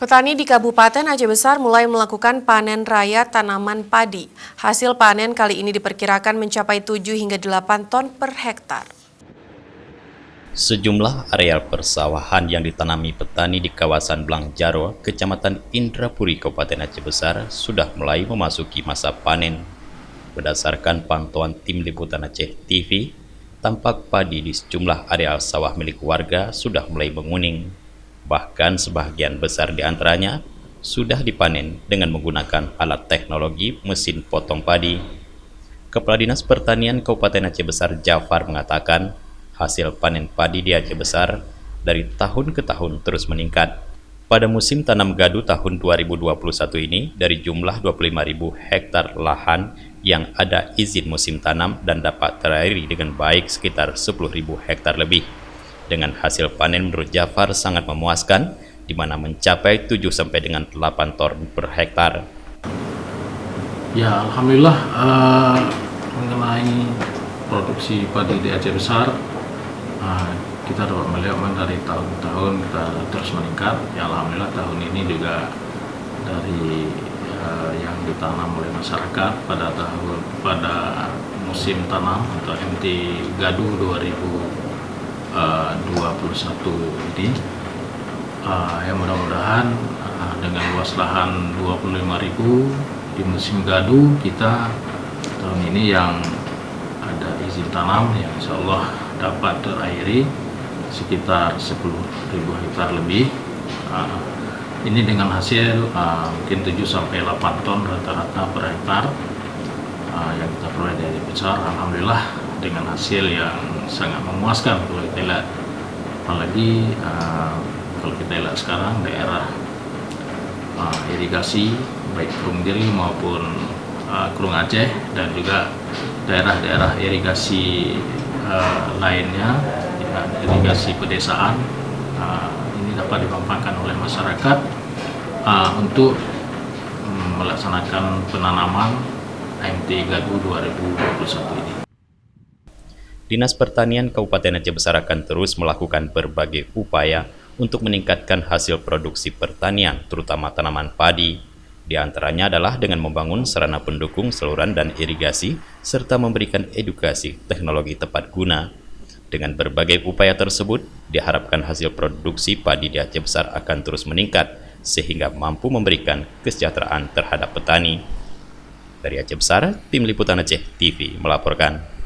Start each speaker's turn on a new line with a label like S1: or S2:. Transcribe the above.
S1: Petani di Kabupaten Aceh Besar mulai melakukan panen raya tanaman padi. Hasil panen kali ini diperkirakan mencapai 7 hingga 8 ton per hektar.
S2: Sejumlah areal persawahan yang ditanami petani di kawasan Blangjaro, Kecamatan Indrapuri, Kabupaten Aceh Besar, sudah mulai memasuki masa panen. Berdasarkan pantauan tim liputan Aceh TV, tampak padi di sejumlah areal sawah milik warga sudah mulai menguning. Bahkan sebagian besar di antaranya sudah dipanen dengan menggunakan alat teknologi mesin potong padi. Kepala Dinas Pertanian Kabupaten Aceh Besar Jafar mengatakan, hasil panen padi di Aceh Besar dari tahun ke tahun terus meningkat. Pada musim tanam gadu tahun 2021 ini, dari jumlah 25.000 hektar lahan yang ada izin musim tanam dan dapat terairi dengan baik sekitar 10.000 hektar lebih. Dengan hasil panen menurut Jafar sangat memuaskan, di mana mencapai 7 sampai dengan 8 ton per hektar.
S3: Ya, alhamdulillah mengenai produksi padi di Aceh Besar, kita dapat melihat dari tahun ke tahun kita terus meningkat. Ya, alhamdulillah tahun ini juga dari yang ditanam oleh masyarakat pada musim tanam atau MT Gadu 2021 ini, yang mudah-mudahan dengan luas lahan 25.000 di musim gadu kita tahun ini yang ada izin tanam yang insya Allah dapat terairi sekitar 10.000 hektar lebih. Ini dengan hasil mungkin 7 sampai 8 ton rata-rata per hektar yang kita peroleh dari besar. Alhamdulillah dengan hasil yang sangat memuaskan kalau kita lihat, apalagi kalau kita lihat sekarang daerah irigasi baik Krung Diri maupun Krung Aceh dan juga daerah-daerah irigasi lainnya, irigasi pedesaan, ini dapat dimanfaatkan oleh masyarakat untuk melaksanakan penanaman MT Gadu 2021 ini.
S2: Dinas Pertanian Kabupaten Aceh Besar akan terus melakukan berbagai upaya untuk meningkatkan hasil produksi pertanian, terutama tanaman padi. Di antaranya adalah dengan membangun sarana pendukung saluran dan irigasi, serta memberikan edukasi teknologi tepat guna. Dengan berbagai upaya tersebut, diharapkan hasil produksi padi di Aceh Besar akan terus meningkat, sehingga mampu memberikan kesejahteraan terhadap petani. Dari Aceh Besar, Tim Liputan Aceh TV melaporkan.